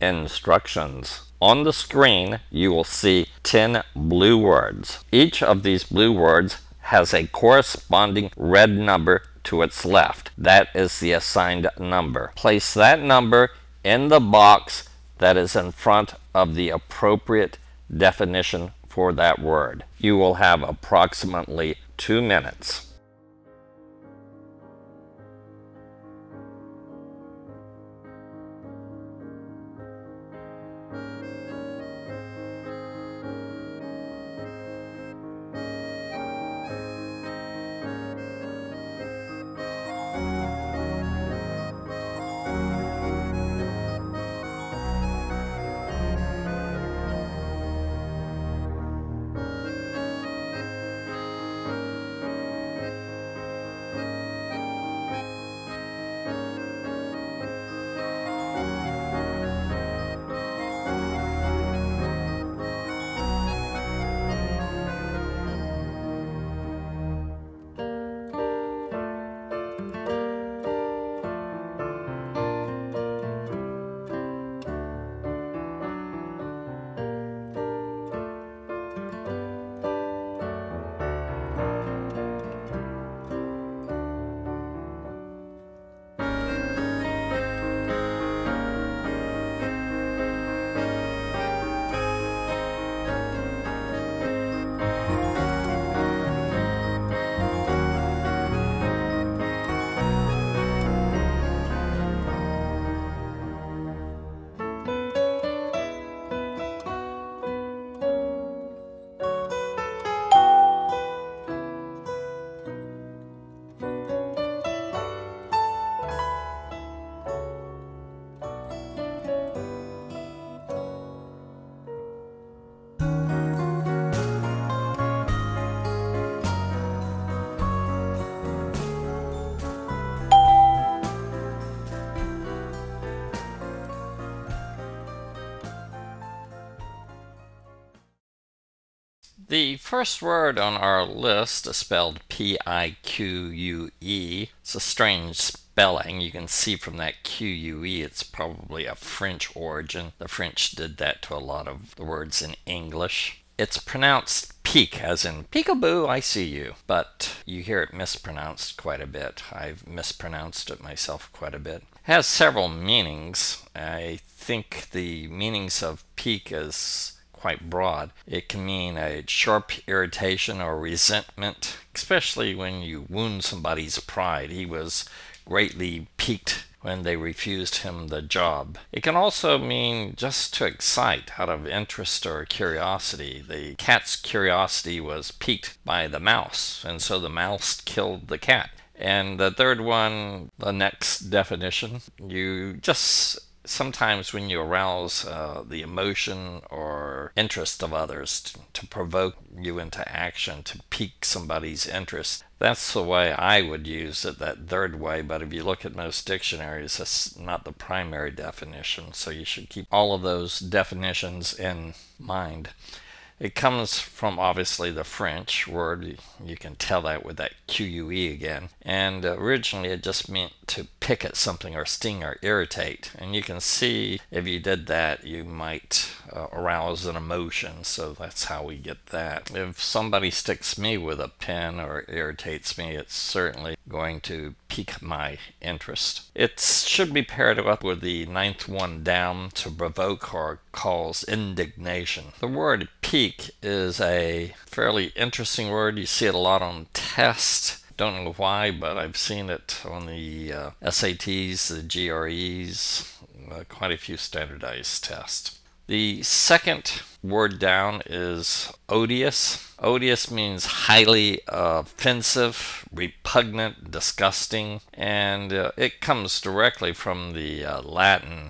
Instructions. On the screen, you will see 10 blue words. Each of these blue words has a corresponding red number to its left. That is the assigned number. Place that number in the box that is in front of the appropriate definition for that word. You will have approximately 2 minutes. The first word on our list is spelled P-I-Q-U-E. It's a strange spelling. You can see from that Q-U-E it's probably a French origin. The French did that to a lot of the words in English. It's pronounced peek, as in peekaboo, I see you. But you hear it mispronounced quite a bit. I've mispronounced it myself quite a bit. It has several meanings. I think the meanings of peek is quite broad. It can mean a sharp irritation or resentment, especially when you wound somebody's pride. He was greatly piqued when they refused him the job. It can also mean just to excite out of interest or curiosity. The cat's curiosity was piqued by the mouse, and so the mouse killed the cat. And the third one, the next definition, you just sometimes when you arouse the emotion or interest of others to provoke you into action, to pique somebody's interest. That's the way I would use it, that third way, but if you look at most dictionaries, that's not the primary definition, so you should keep all of those definitions in mind. It comes from obviously the French word. You can tell that with that Q-U-E again. And originally it just meant to pick at something or sting or irritate. And you can see if you did that you might arouse an emotion. So that's how we get that. If somebody sticks me with a pin or irritates me, it's certainly going to pique my interest. It should be paired up with the ninth one down, to provoke or cause indignation. The word pique is a fairly interesting word. You see it a lot on tests. Don't know why, but I've seen it on the SATs, the GREs, quite a few standardized tests. The second word down is odious. Odious means highly offensive, repugnant, disgusting, and it comes directly from the Latin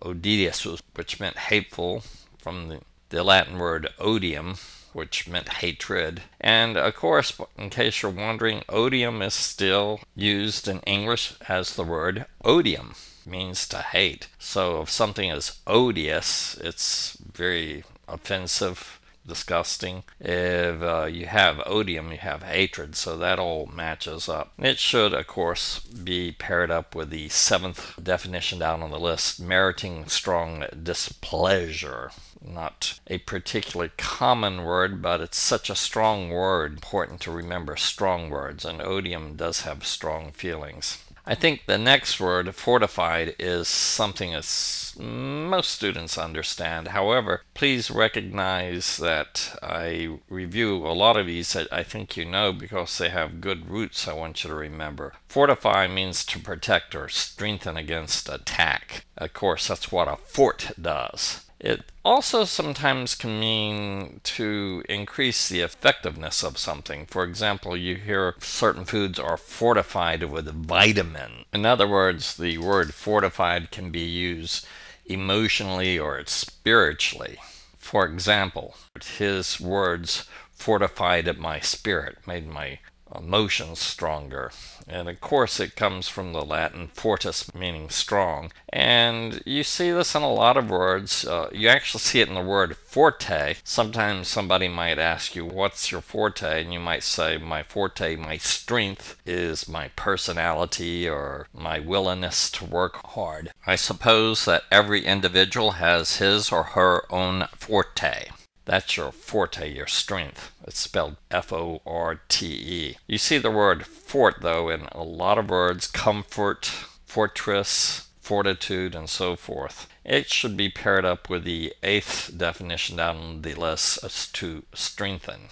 odious, which meant hateful, from the Latin word odium, which meant hatred. And of course, in case you're wondering, odium is still used in English as the word odium. Means to hate. So if something is odious, it's very offensive, disgusting. If you have odium, you have hatred, so that all matches up. It should, of course, be paired up with the seventh definition down on the list, meriting strong displeasure. Not a particularly common word, but it's such a strong word. Important to remember strong words, and odium does have strong feelings. I think the next word, fortified, is something that most students understand. However, please recognize that I review a lot of these that I think you know because they have good roots. I want you to remember. Fortify means to protect or strengthen against attack. Of course, that's what a fort does. It also sometimes can mean to increase the effectiveness of something. For example, you hear certain foods are fortified with vitamin. In other words, the word fortified can be used emotionally or spiritually. For example, his words fortified my spirit, made my emotions stronger. And of course it comes from the Latin fortis, meaning strong. And you see this in a lot of words. You actually see it in the word forte. Sometimes somebody might ask you, what's your forte? And you might say, my forte, my strength, is my personality or my willingness to work hard. I suppose that every individual has his or her own forte. That's your forte, your strength. It's spelled F-O-R-T-E. You see the word fort, though, in a lot of words: comfort, fortress, fortitude, and so forth. It should be paired up with the eighth definition down on the list as to strengthen.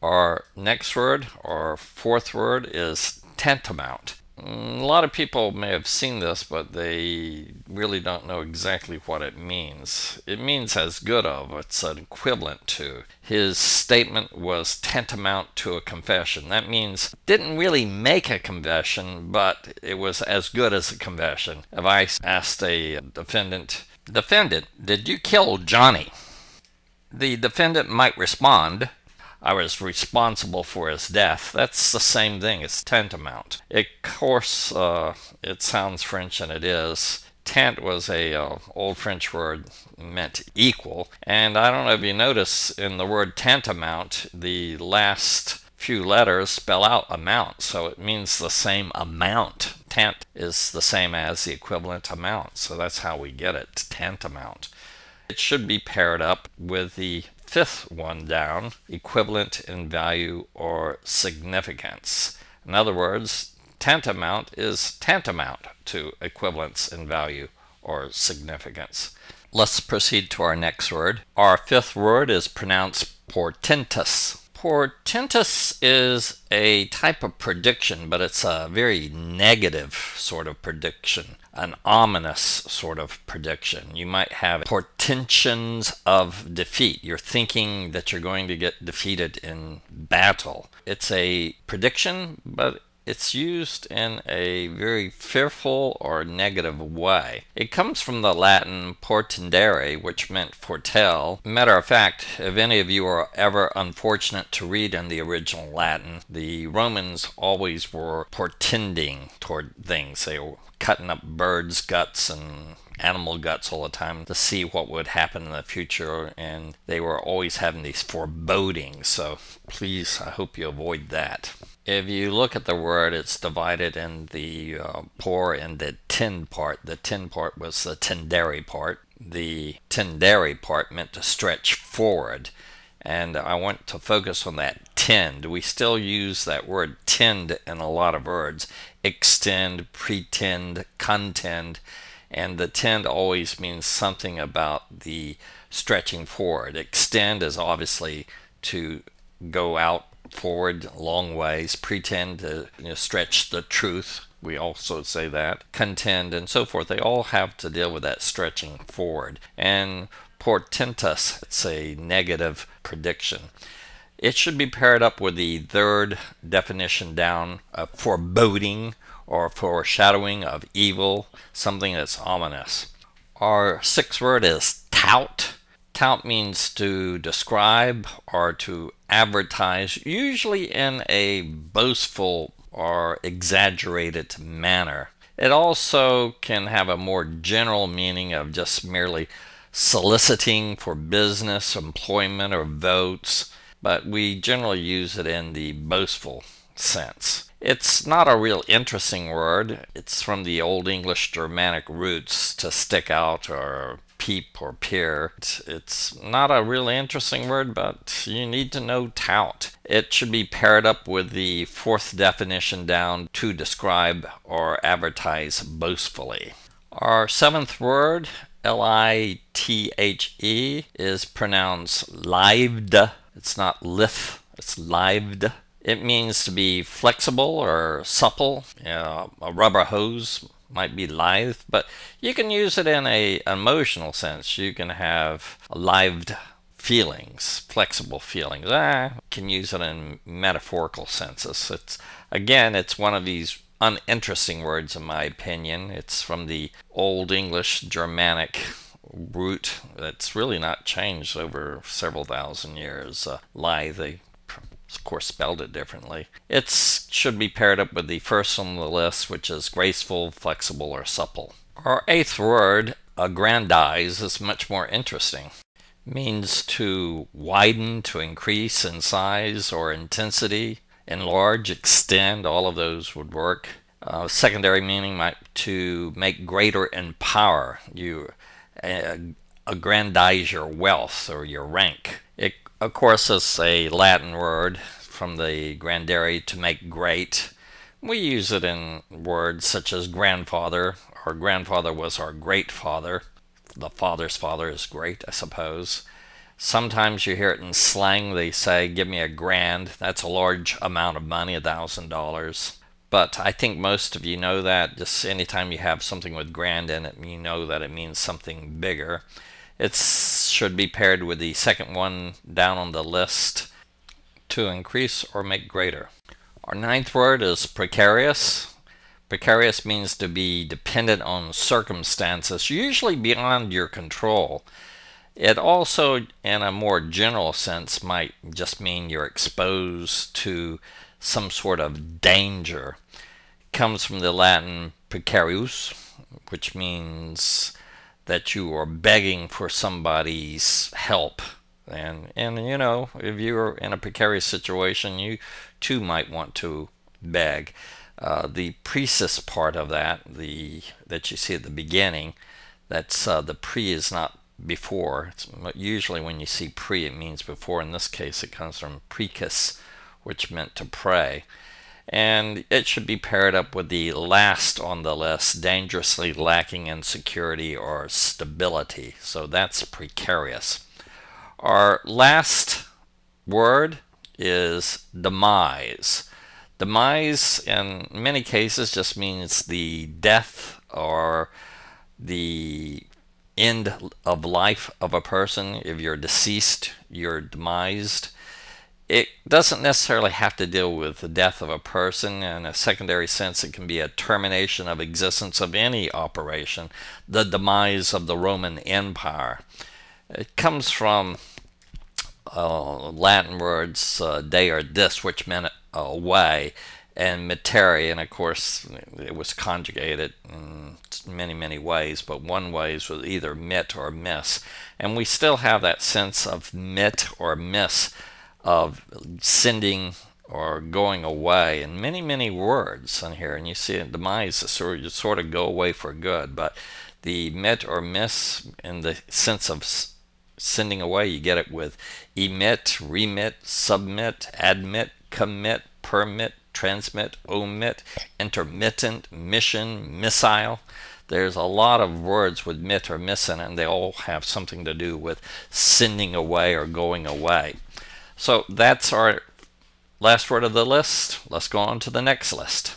Our next word, our fourth word, is tantamount. A lot of people may have seen this, but they really don't know exactly what it means. It means as good of, it's an equivalent to. His statement was tantamount to a confession. That means didn't really make a confession, but it was as good as a confession. If I asked a defendant, did you kill Johnny? The defendant might respond, I was responsible for his death. That's the same thing. It's tantamount. Of course, it sounds French, and it is. Tant was a old French word, meant equal. And I don't know if you notice in the word tantamount, the last few letters spell out amount, so it means the same amount. Tant is the same as the equivalent amount, so that's how we get it, tantamount. It should be paired up with the fifth one down, equivalent in value or significance. In other words, tantamount is tantamount to equivalence in value or significance. Let's proceed to our next word. Our fifth word is pronounced portentous. Portentous is a type of prediction, but it's a very negative sort of prediction, an ominous sort of prediction. You might have portentions of defeat. You're thinking that you're going to get defeated in battle. It's a prediction, but it's used in a very fearful or negative way. It comes from the Latin portendere, which meant foretell. Matter of fact, if any of you are ever unfortunate to read in the original Latin, the Romans always were portending toward things. They were cutting up birds' guts and animal guts all the time to see what would happen in the future, and they were always having these forebodings. So please, I hope you avoid that. If you look at the word, it's divided in the por and the tend part. The tend part was the tendere part. The tendere part meant to stretch forward. And I want to focus on that tend. We still use that word tend in a lot of words. Extend, pretend, contend. And the tend always means something about the stretching forward. Extend is obviously to go out forward long ways. Pretend to stretch the truth. We also say that. Contend and so forth. They all have to deal with that stretching forward. And portentous, it's a negative prediction. It should be paired up with the third definition down, foreboding or foreshadowing of evil, something that's ominous. Our sixth word is tout. Tout means to describe or to advertise, usually in a boastful or exaggerated manner. It also can have a more general meaning of just merely soliciting for business, employment, or votes, but we generally use it in the boastful sense. It's not a real interesting word. It's from the Old English Germanic roots to stick out or peep or peer. It's not a really interesting word, but you need to know tout. It should be paired up with the fourth definition down, to describe or advertise boastfully. Our seventh word, Lithe, is pronounced lived. It's not lith, it's lived. It means to be flexible or supple. A rubber hose might be lithe, but you can use it in an emotional sense. You can have lived feelings, flexible feelings. Can use it in metaphorical senses. It's one of these uninteresting words in my opinion. It's from the Old English Germanic root that's really not changed over several thousand years. Lithe, they of course spelled it differently. It should be paired up with the first on the list, which is graceful, flexible, or supple. Our eighth word, aggrandize, is much more interesting. It means to widen, to increase in size or intensity, enlarge, extend. All of those would work. Secondary meaning might to make greater in power. You aggrandize your wealth or your rank. It, of course, is a Latin word from the grandere, to make great. We use it in words such as grandfather. Our grandfather was our great father. The father's father is great, I suppose. Sometimes you hear it in slang. They say, give me a grand. That's a large amount of money, $1,000. But I think most of you know that. Just anytime you have something with grand in it, you know that it means something bigger. It should be paired with the second one down on the list, to increase or make greater. Our ninth word is precarious. Precarious means to be dependent on circumstances, usually beyond your control. It also, in a more general sense, might just mean you're exposed to some sort of danger. It comes from the Latin precarius, which means that you are begging for somebody's help. And you know, if you're in a precarious situation, you too might want to beg. The precis part of that you see at the beginning, that's the pre is not before. Usually when you see pre, it means before. In this case, it comes from precis, which meant to pray. And it should be paired up with the last on the list, dangerously lacking in security or stability. So that's precarious. Our last word is demise. Demise in many cases just means the death or the end of life of a person. If you're deceased, you're demised. It doesn't necessarily have to deal with the death of a person. In a secondary sense, it can be a termination of existence of any operation, the demise of the Roman Empire. It comes from Latin words de or dis, which meant away, and mittere, and of course it was conjugated in many ways, but one way is with either mit or miss. And we still have that sense of mit or miss, of sending or going away in many words on here. And you see in demise, you sort of go away for good, but the mit or miss in the sense of sending away, you get it with emit, remit, submit, admit, commit, permit, transmit, omit, intermittent, mission, missile. There's a lot of words with mit or miss in it, and they all have something to do with sending away or going away. So that's our last word of the list. Let's go on to the next list.